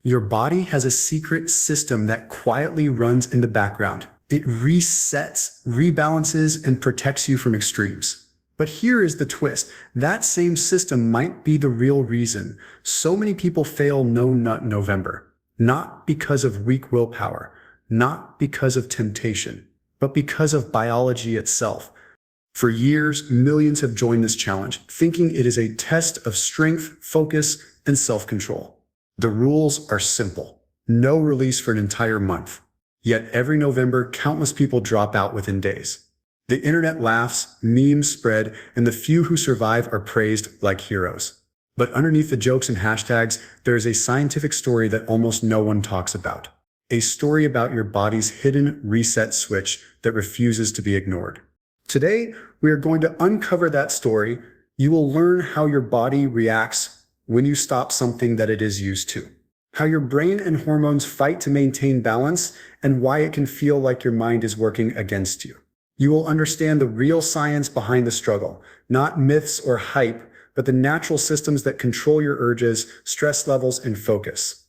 Your body has a secret system that quietly runs in the background. It resets, rebalances, and protects you from extremes. But here is the twist. That same system might be the real reason so many people fail No Nut November. Not because of weak willpower, not because of temptation, but because of biology itself. For years, millions have joined this challenge, thinking it is a test of strength, focus, and self-control. The rules are simple. No release for an entire month. Yet every November, countless people drop out within days. The internet laughs, memes spread, and the few who survive are praised like heroes. But underneath the jokes and hashtags, there is a scientific story that almost no one talks about. A story about your body's hidden reset switch that refuses to be ignored. Today, we are going to uncover that story. You will learn how your body reacts when you stop something that it is used to, how your brain and hormones fight to maintain balance, and why it can feel like your mind is working against you. You will understand the real science behind the struggle, not myths or hype, but the natural systems that control your urges, stress levels, and focus.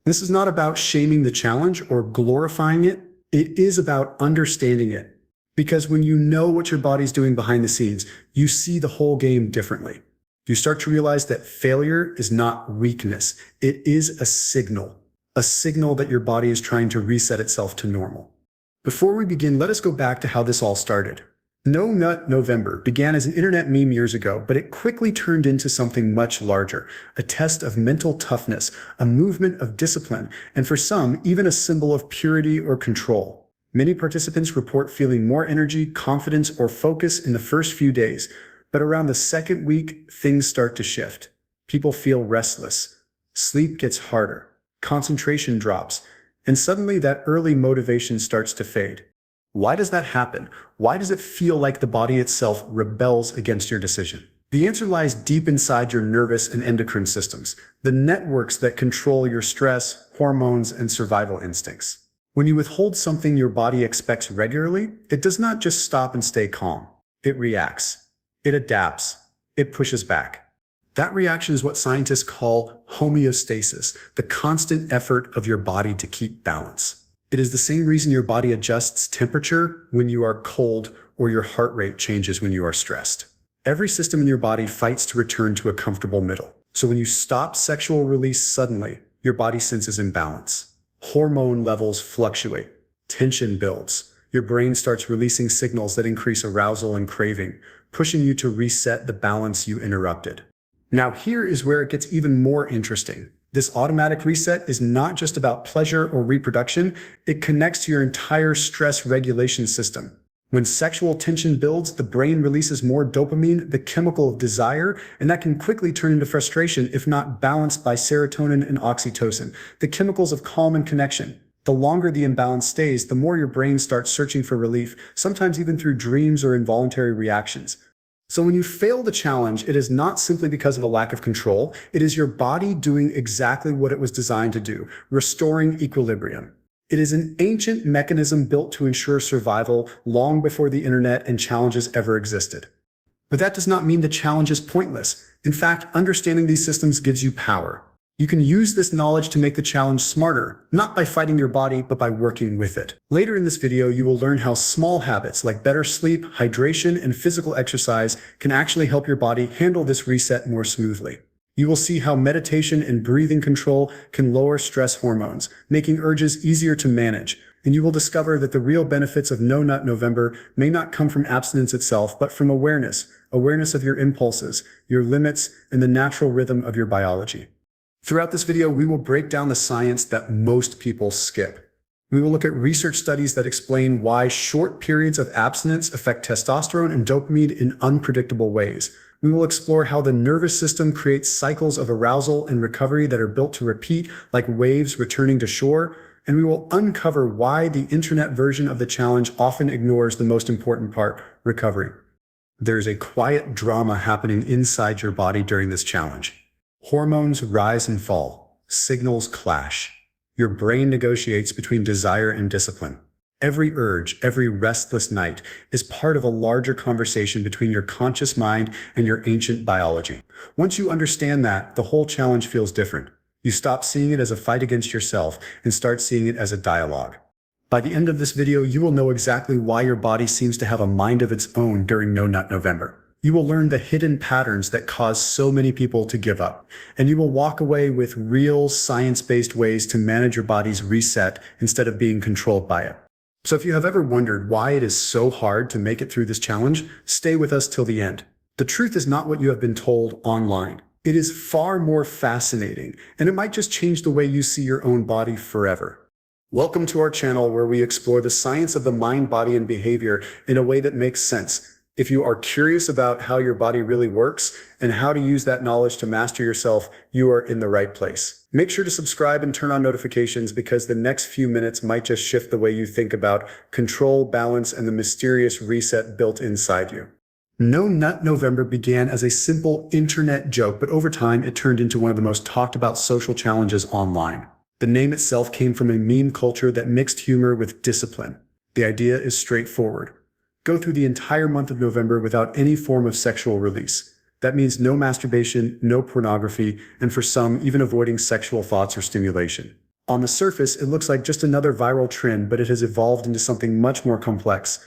This is not about shaming the challenge or glorifying it. It is about understanding it. Because when you know what your body's doing behind the scenes, you see the whole game differently. You start to realize that failure is not weakness. It is a signal that your body is trying to reset itself to normal. Before we begin, let us go back to how this all started. No Nut November began as an internet meme years ago, but it quickly turned into something much larger, a test of mental toughness, a movement of discipline, and for some, even a symbol of purity or control. Many participants report feeling more energy, confidence, or focus in the first few days, but around the second week, things start to shift. People feel restless, sleep gets harder, concentration drops, and suddenly that early motivation starts to fade. Why does that happen? Why does it feel like the body itself rebels against your decision? The answer lies deep inside your nervous and endocrine systems, the networks that control your stress, hormones, and survival instincts. When you withhold something your body expects regularly, it does not just stop and stay calm. It reacts. It adapts. It pushes back. That reaction is what scientists call homeostasis, the constant effort of your body to keep balance. It is the same reason your body adjusts temperature when you are cold or your heart rate changes when you are stressed. Every system in your body fights to return to a comfortable middle. So when you stop sexual release suddenly, your body senses imbalance. Hormone levels fluctuate. Tension builds. Your brain starts releasing signals that increase arousal and craving, pushing you to reset the balance you interrupted. Now here is where it gets even more interesting. This automatic reset is not just about pleasure or reproduction, it connects to your entire stress regulation system. When sexual tension builds, the brain releases more dopamine, the chemical of desire, and that can quickly turn into frustration if not balanced by serotonin and oxytocin, the chemicals of calm and connection. The longer the imbalance stays, the more your brain starts searching for relief, sometimes even through dreams or involuntary reactions. So when you fail the challenge, it is not simply because of a lack of control, it is your body doing exactly what it was designed to do, restoring equilibrium. It is an ancient mechanism built to ensure survival long before the internet and challenges ever existed. But that does not mean the challenge is pointless. In fact, understanding these systems gives you power. You can use this knowledge to make the challenge smarter, not by fighting your body, but by working with it. Later in this video, you will learn how small habits like better sleep, hydration, and physical exercise can actually help your body handle this reset more smoothly. You will see how meditation and breathing control can lower stress hormones, making urges easier to manage. And you will discover that the real benefits of No Nut November may not come from abstinence itself, but from awareness of your impulses, your limits, and the natural rhythm of your biology. Throughout this video, we will break down the science that most people skip. We will look at research studies that explain why short periods of abstinence affect testosterone and dopamine in unpredictable ways. We will explore how the nervous system creates cycles of arousal and recovery that are built to repeat, like waves returning to shore. And we will uncover why the internet version of the challenge often ignores the most important part, recovery. There's a quiet drama happening inside your body during this challenge. Hormones rise and fall. Signals clash. Your brain negotiates between desire and discipline. Every urge, every restless night is part of a larger conversation between your conscious mind and your ancient biology. Once you understand that, the whole challenge feels different. You stop seeing it as a fight against yourself and start seeing it as a dialogue. By the end of this video, you will know exactly why your body seems to have a mind of its own during No Nut November. You will learn the hidden patterns that cause so many people to give up, and you will walk away with real science-based ways to manage your body's reset instead of being controlled by it. So if you have ever wondered why it is so hard to make it through this challenge, stay with us till the end. The truth is not what you have been told online. It is far more fascinating, and it might just change the way you see your own body forever. Welcome to our channel where we explore the science of the mind, body, and behavior in a way that makes sense. If you are curious about how your body really works and how to use that knowledge to master yourself, you are in the right place. Make sure to subscribe and turn on notifications because the next few minutes might just shift the way you think about control, balance, and the mysterious reset built inside you. No Nut November began as a simple internet joke, but over time it turned into one of the most talked about social challenges online. The name itself came from a meme culture that mixed humor with discipline. The idea is straightforward. Go through the entire month of November without any form of sexual release. That means no masturbation, no pornography, and for some, even avoiding sexual thoughts or stimulation. On the surface, it looks like just another viral trend, but it has evolved into something much more complex.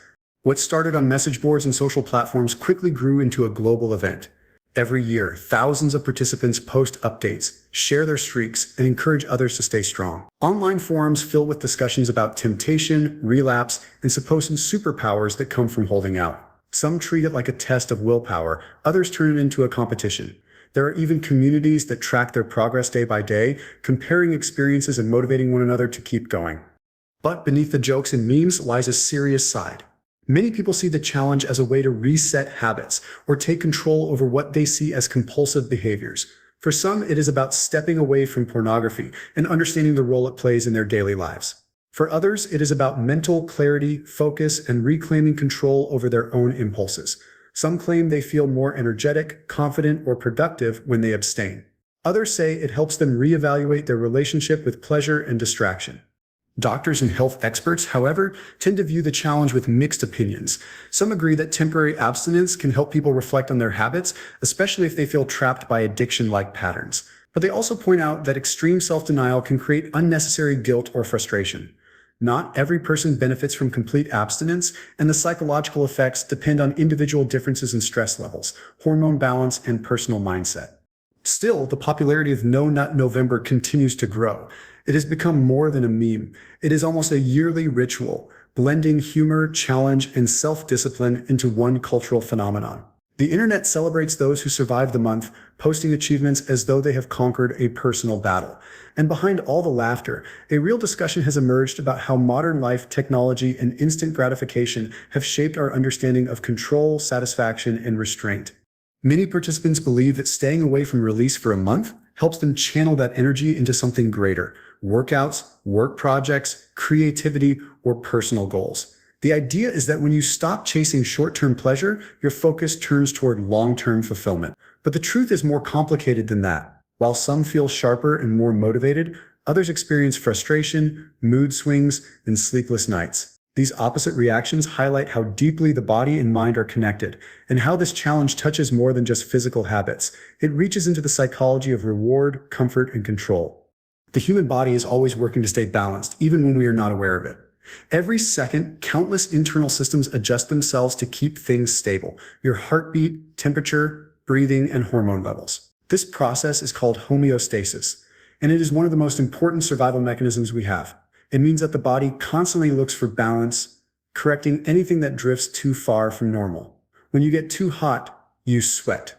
What started on message boards and social platforms quickly grew into a global event. Every year, thousands of participants post updates, share their streaks, and encourage others to stay strong. Online forums fill with discussions about temptation, relapse, and supposed superpowers that come from holding out. Some treat it like a test of willpower, others turn it into a competition. There are even communities that track their progress day by day, comparing experiences and motivating one another to keep going. But beneath the jokes and memes lies a serious side. Many people see the challenge as a way to reset habits or take control over what they see as compulsive behaviors. For some, it is about stepping away from pornography and understanding the role it plays in their daily lives. For others, it is about mental clarity, focus, and reclaiming control over their own impulses. Some claim they feel more energetic, confident, or productive when they abstain. Others say it helps them reevaluate their relationship with pleasure and distraction. Doctors and health experts, however, tend to view the challenge with mixed opinions. Some agree that temporary abstinence can help people reflect on their habits, especially if they feel trapped by addiction-like patterns. But they also point out that extreme self-denial can create unnecessary guilt or frustration. Not every person benefits from complete abstinence, and the psychological effects depend on individual differences in stress levels, hormone balance, and personal mindset. Still, the popularity of No Nut November continues to grow. It has become more than a meme. It is almost a yearly ritual, blending humor, challenge, and self-discipline into one cultural phenomenon. The internet celebrates those who survive the month, posting achievements as though they have conquered a personal battle. And behind all the laughter, a real discussion has emerged about how modern life, technology, and instant gratification have shaped our understanding of control, satisfaction, and restraint. Many participants believe that staying away from release for a month helps them channel that energy into something greater: workouts, work projects, creativity, or personal goals. The idea is that when you stop chasing short-term pleasure, your focus turns toward long-term fulfillment. But the truth is more complicated than that. While some feel sharper and more motivated, others experience frustration, mood swings, and sleepless nights. These opposite reactions highlight how deeply the body and mind are connected, and how this challenge touches more than just physical habits. It reaches into the psychology of reward, comfort, and control. The human body is always working to stay balanced, even when we are not aware of it. Every second, countless internal systems adjust themselves to keep things stable: your heartbeat, temperature, breathing, and hormone levels. This process is called homeostasis, and it is one of the most important survival mechanisms we have. It means that the body constantly looks for balance, correcting anything that drifts too far from normal. When you get too hot, you sweat.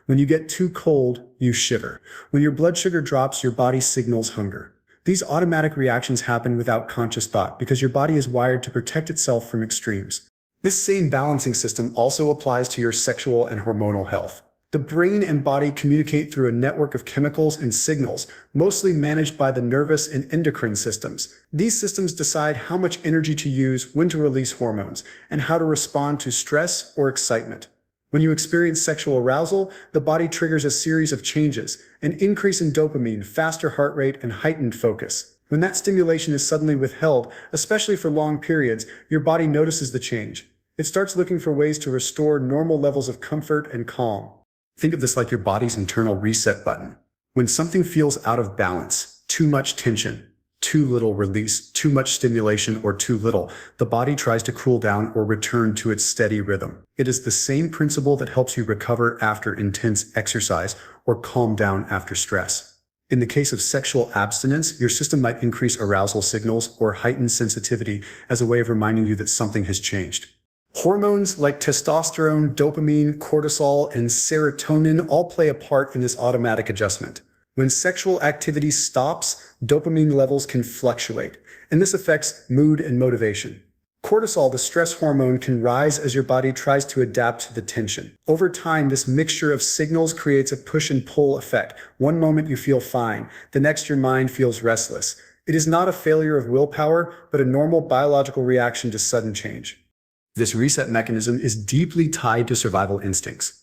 When you get too cold, you shiver. When your blood sugar drops, your body signals hunger. These automatic reactions happen without conscious thought because your body is wired to protect itself from extremes. This same balancing system also applies to your sexual and hormonal health. The brain and body communicate through a network of chemicals and signals, mostly managed by the nervous and endocrine systems. These systems decide how much energy to use, when to release hormones, and how to respond to stress or excitement. When you experience sexual arousal, the body triggers a series of changes: an increase in dopamine, faster heart rate, and heightened focus. When that stimulation is suddenly withheld, especially for long periods, your body notices the change. It starts looking for ways to restore normal levels of comfort and calm. Think of this like your body's internal reset button. When something feels out of balance, too much tension, too little release, too much stimulation, or too little, the body tries to cool down or return to its steady rhythm. It is the same principle that helps you recover after intense exercise or calm down after stress. In the case of sexual abstinence, your system might increase arousal signals or heighten sensitivity as a way of reminding you that something has changed. Hormones like testosterone, dopamine, cortisol, and serotonin all play a part in this automatic adjustment. When sexual activity stops, dopamine levels can fluctuate, and this affects mood and motivation. Cortisol, the stress hormone, can rise as your body tries to adapt to the tension. Over time, this mixture of signals creates a push and pull effect. One moment you feel fine, the next your mind feels restless. It is not a failure of willpower, but a normal biological reaction to sudden change. This reset mechanism is deeply tied to survival instincts.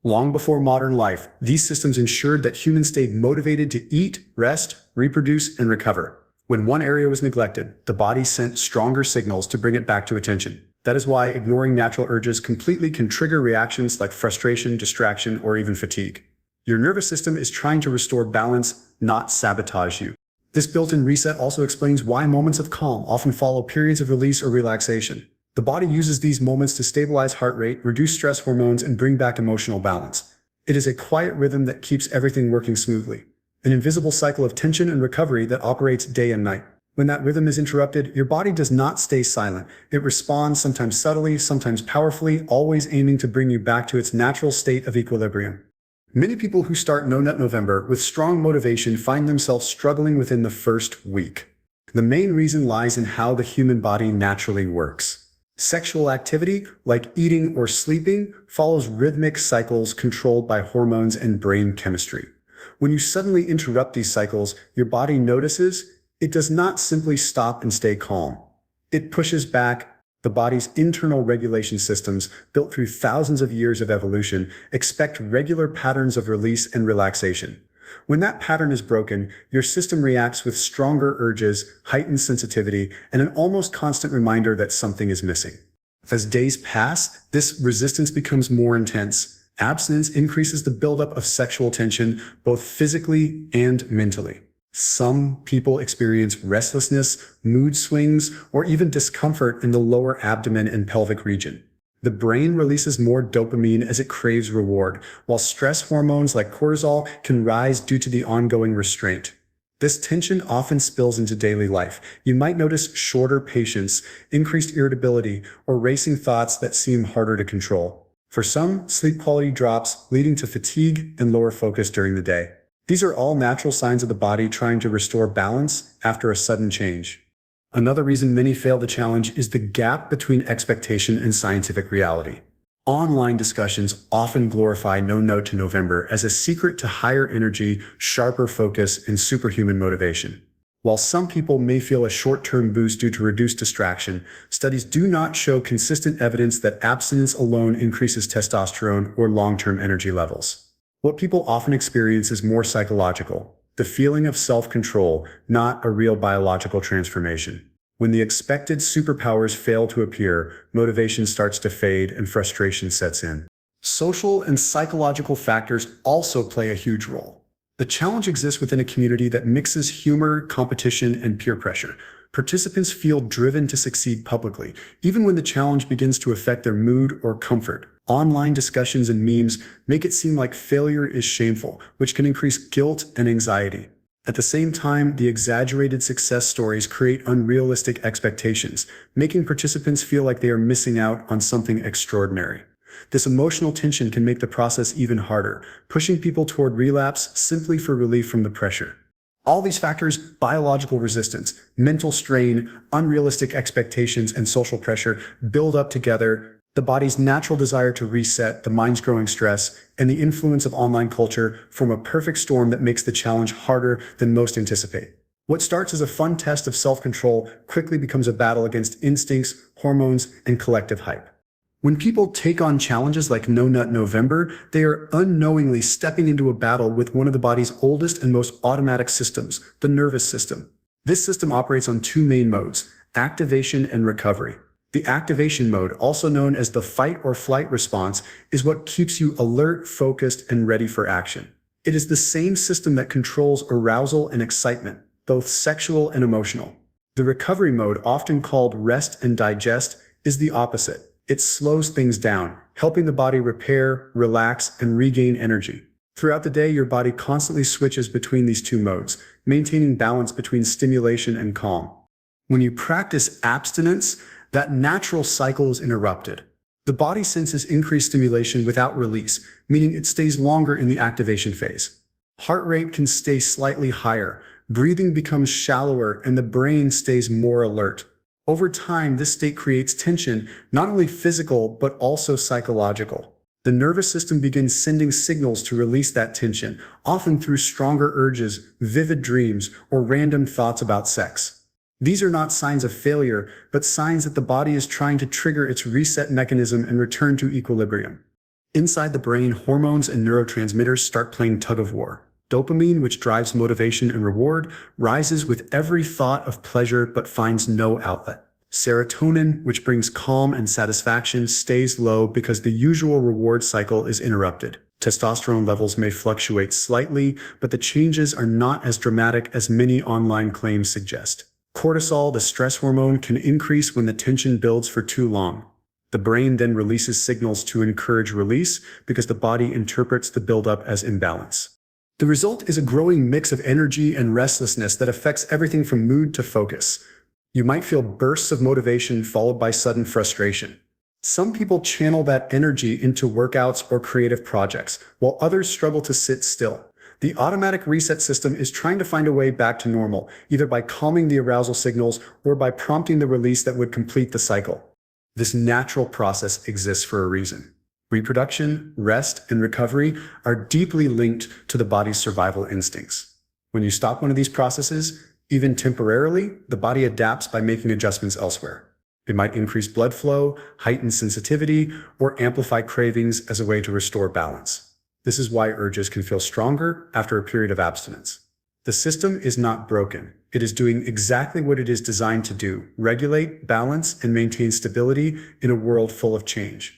Long before modern life, these systems ensured that humans stayed motivated to eat, rest, reproduce, and recover. When one area was neglected, the body sent stronger signals to bring it back to attention. That is why ignoring natural urges completely can trigger reactions like frustration, distraction, or even fatigue. Your nervous system is trying to restore balance, not sabotage you. This built-in reset also explains why moments of calm often follow periods of release or relaxation. The body uses these moments to stabilize heart rate, reduce stress hormones, and bring back emotional balance. It is a quiet rhythm that keeps everything working smoothly. An invisible cycle of tension and recovery that operates day and night. When that rhythm is interrupted, your body does not stay silent. It responds, sometimes subtly, sometimes powerfully, always aiming to bring you back to its natural state of equilibrium. Many people who start No Nut November with strong motivation find themselves struggling within the first week. The main reason lies in how the human body naturally works. Sexual activity, like eating or sleeping, follows rhythmic cycles controlled by hormones and brain chemistry. When you suddenly interrupt these cycles, your body notices. It does not simply stop and stay calm. It pushes back. The body's internal regulation systems, built through thousands of years of evolution, expect regular patterns of release and relaxation. When that pattern is broken, your system reacts with stronger urges, heightened sensitivity, and an almost constant reminder that something is missing. As days pass, this resistance becomes more intense. Abstinence increases the buildup of sexual tension, both physically and mentally. Some people experience restlessness, mood swings, or even discomfort in the lower abdomen and pelvic region. The brain releases more dopamine as it craves reward, while stress hormones like cortisol can rise due to the ongoing restraint. This tension often spills into daily life. You might notice shorter patience, increased irritability, or racing thoughts that seem harder to control. For some, sleep quality drops, leading to fatigue and lower focus during the day. These are all natural signs of the body trying to restore balance after a sudden change. Another reason many fail the challenge is the gap between expectation and scientific reality. Online discussions often glorify No Nut to November as a secret to higher energy, sharper focus, and superhuman motivation. While some people may feel a short-term boost due to reduced distraction, studies do not show consistent evidence that abstinence alone increases testosterone or long-term energy levels. What people often experience is more psychological. The feeling of self-control, not a real biological transformation. When the expected superpowers fail to appear, motivation starts to fade and frustration sets in. Social and psychological factors also play a huge role. The challenge exists within a community that mixes humor, competition, and peer pressure. Participants feel driven to succeed publicly, even when the challenge begins to affect their mood or comfort. Online discussions and memes make it seem like failure is shameful, which can increase guilt and anxiety. At the same time, the exaggerated success stories create unrealistic expectations, making participants feel like they are missing out on something extraordinary. This emotional tension can make the process even harder, pushing people toward relapse simply for relief from the pressure. All these factors, biological resistance, mental strain, unrealistic expectations, and social pressure, build up together. The body's natural desire to reset, the mind's growing stress, and the influence of online culture form a perfect storm that makes the challenge harder than most anticipate. What starts as a fun test of self-control quickly becomes a battle against instincts, hormones, and collective hype. When people take on challenges like No Nut November, they are unknowingly stepping into a battle with one of the body's oldest and most automatic systems, the nervous system. This system operates on two main modes: activation and recovery. The activation mode, also known as the fight or flight response, is what keeps you alert, focused, and ready for action. It is the same system that controls arousal and excitement, both sexual and emotional. The recovery mode, often called rest and digest, is the opposite. It slows things down, helping the body repair, relax, and regain energy. Throughout the day, your body constantly switches between these two modes, maintaining balance between stimulation and calm. When you practice abstinence, that natural cycle is interrupted. The body senses increased stimulation without release, meaning it stays longer in the activation phase. Heart rate can stay slightly higher, breathing becomes shallower, and the brain stays more alert. Over time, this state creates tension, not only physical, but also psychological. The nervous system begins sending signals to release that tension, often through stronger urges, vivid dreams, or random thoughts about sex. These are not signs of failure, but signs that the body is trying to trigger its reset mechanism and return to equilibrium. Inside the brain, hormones and neurotransmitters start playing tug-of-war. Dopamine, which drives motivation and reward, rises with every thought of pleasure but finds no outlet. Serotonin, which brings calm and satisfaction, stays low because the usual reward cycle is interrupted. Testosterone levels may fluctuate slightly, but the changes are not as dramatic as many online claims suggest. Cortisol, the stress hormone, can increase when the tension builds for too long. The brain then releases signals to encourage release because the body interprets the buildup as imbalance. The result is a growing mix of energy and restlessness that affects everything from mood to focus. You might feel bursts of motivation followed by sudden frustration. Some people channel that energy into workouts or creative projects, while others struggle to sit still. The automatic reset system is trying to find a way back to normal, either by calming the arousal signals or by prompting the release that would complete the cycle. This natural process exists for a reason. Reproduction, rest, and recovery are deeply linked to the body's survival instincts. When you stop one of these processes, even temporarily, the body adapts by making adjustments elsewhere. It might increase blood flow, heighten sensitivity, or amplify cravings as a way to restore balance. This is why urges can feel stronger after a period of abstinence. The system is not broken. It is doing exactly what it is designed to do: regulate, balance, and maintain stability in a world full of change.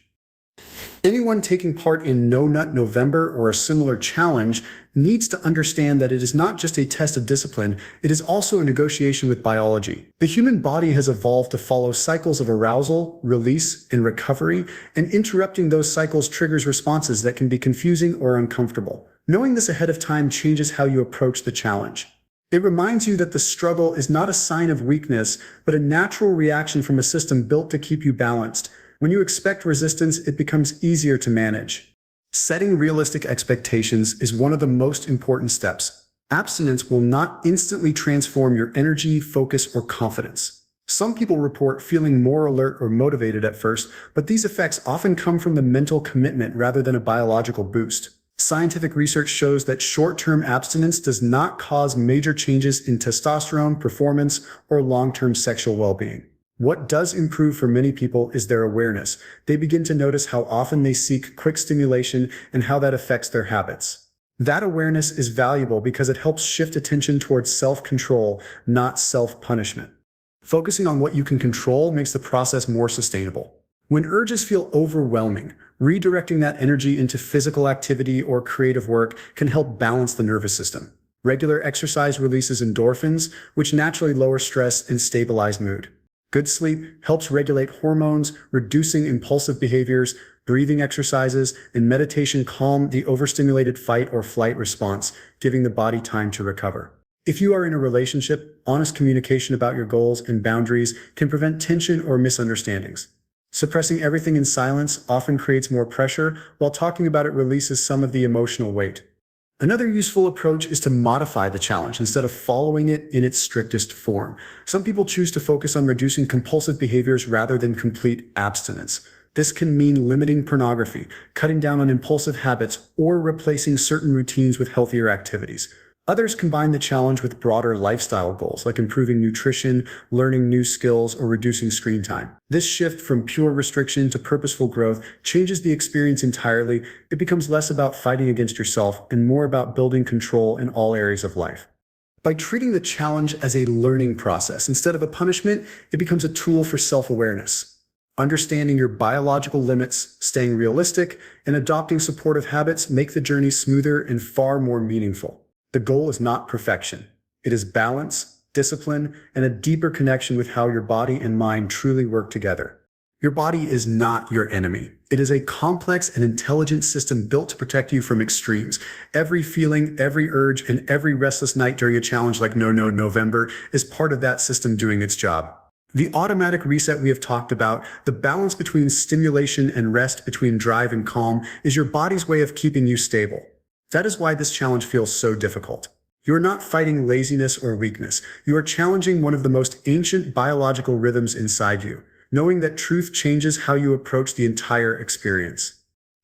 Anyone taking part in No Nut November or a similar challenge needs to understand that it is not just a test of discipline, it is also a negotiation with biology. The human body has evolved to follow cycles of arousal, release, and recovery, and interrupting those cycles triggers responses that can be confusing or uncomfortable. Knowing this ahead of time changes how you approach the challenge. It reminds you that the struggle is not a sign of weakness, but a natural reaction from a system built to keep you balanced. When you expect resistance, it becomes easier to manage. Setting realistic expectations is one of the most important steps. Abstinence will not instantly transform your energy, focus, or confidence. Some people report feeling more alert or motivated at first, but these effects often come from the mental commitment rather than a biological boost. Scientific research shows that short-term abstinence does not cause major changes in testosterone, performance, or long-term sexual well-being. What does improve for many people is their awareness. They begin to notice how often they seek quick stimulation and how that affects their habits. That awareness is valuable because it helps shift attention towards self-control, not self-punishment. Focusing on what you can control makes the process more sustainable. When urges feel overwhelming, redirecting that energy into physical activity or creative work can help balance the nervous system. Regular exercise releases endorphins, which naturally lower stress and stabilize mood. Good sleep helps regulate hormones, reducing impulsive behaviors. Breathing exercises and meditation calm the overstimulated fight or flight response, giving the body time to recover. If you are in a relationship, honest communication about your goals and boundaries can prevent tension or misunderstandings. Suppressing everything in silence often creates more pressure, while talking about it releases some of the emotional weight. Another useful approach is to modify the challenge instead of following it in its strictest form. Some people choose to focus on reducing compulsive behaviors rather than complete abstinence. This can mean limiting pornography, cutting down on impulsive habits, or replacing certain routines with healthier activities. Others combine the challenge with broader lifestyle goals like improving nutrition, learning new skills, or reducing screen time. This shift from pure restriction to purposeful growth changes the experience entirely. It becomes less about fighting against yourself and more about building control in all areas of life. By treating the challenge as a learning process instead of a punishment, it becomes a tool for self-awareness. Understanding your biological limits, staying realistic, and adopting supportive habits make the journey smoother and far more meaningful. The goal is not perfection. It is balance, discipline, and a deeper connection with how your body and mind truly work together. Your body is not your enemy. It is a complex and intelligent system built to protect you from extremes. Every feeling, every urge, and every restless night during a challenge like No November is part of that system doing its job. The automatic reset we have talked about, the balance between stimulation and rest, between drive and calm, is your body's way of keeping you stable. That is why this challenge feels so difficult. You are not fighting laziness or weakness. You are challenging one of the most ancient biological rhythms inside you, knowing that truth changes how you approach the entire experience.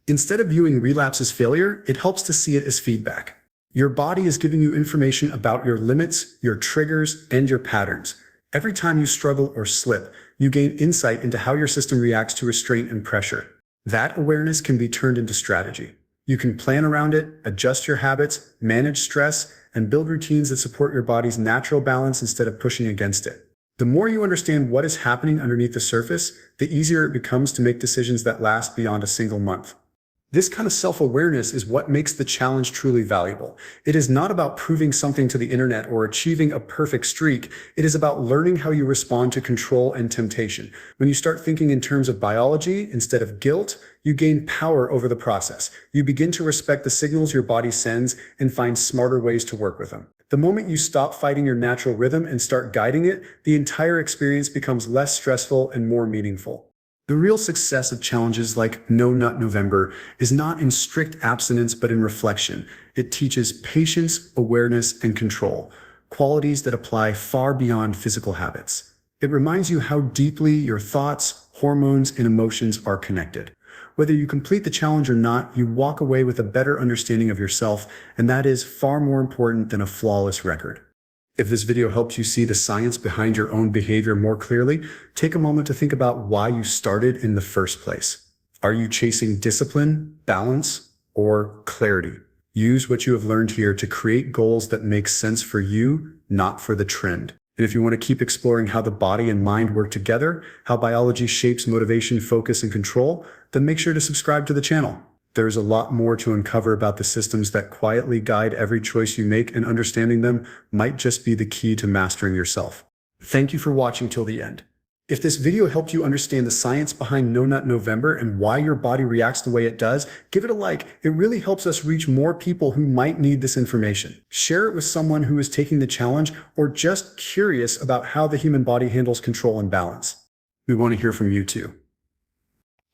Instead of viewing relapse as failure, it helps to see it as feedback. Your body is giving you information about your limits, your triggers, and your patterns. Every time you struggle or slip, you gain insight into how your system reacts to restraint and pressure. That awareness can be turned into strategy. You can plan around it, adjust your habits, manage stress, and build routines that support your body's natural balance instead of pushing against it. The more you understand what is happening underneath the surface, the easier it becomes to make decisions that last beyond a single month. This kind of self-awareness is what makes the challenge truly valuable. It is not about proving something to the internet or achieving a perfect streak. It is about learning how you respond to control and temptation. When you start thinking in terms of biology instead of guilt, you gain power over the process. You begin to respect the signals your body sends and find smarter ways to work with them. The moment you stop fighting your natural rhythm and start guiding it, the entire experience becomes less stressful and more meaningful. The real success of challenges like No November is not in strict abstinence but in reflection. It teaches patience, awareness, and control, qualities that apply far beyond physical habits. It reminds you how deeply your thoughts, hormones, and emotions are connected. Whether you complete the challenge or not, you walk away with a better understanding of yourself, and that is far more important than a flawless record. If this video helps you see the science behind your own behavior more clearly, take a moment to think about why you started in the first place. Are you chasing discipline, balance, or clarity? Use what you have learned here to create goals that make sense for you, not for the trend. And if you want to keep exploring how the body and mind work together, how biology shapes motivation, focus, and control, then make sure to subscribe to the channel. There's a lot more to uncover about the systems that quietly guide every choice you make, and understanding them might just be the key to mastering yourself. Thank you for watching till the end. If this video helped you understand the science behind No November and why your body reacts the way it does, give it a like. It really helps us reach more people who might need this information. Share it with someone who is taking the challenge or just curious about how the human body handles control and balance. We want to hear from you too.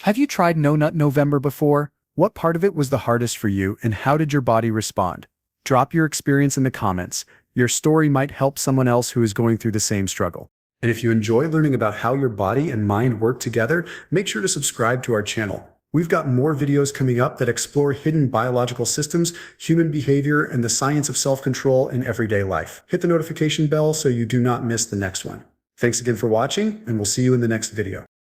Have you tried No November before? What part of it was the hardest for you, and how did your body respond? Drop your experience in the comments. Your story might help someone else who is going through the same struggle. And if you enjoy learning about how your body and mind work together, make sure to subscribe to our channel. We've got more videos coming up that explore hidden biological systems, human behavior, and the science of self-control in everyday life. Hit the notification bell so you do not miss the next one. Thanks again for watching, and we'll see you in the next video.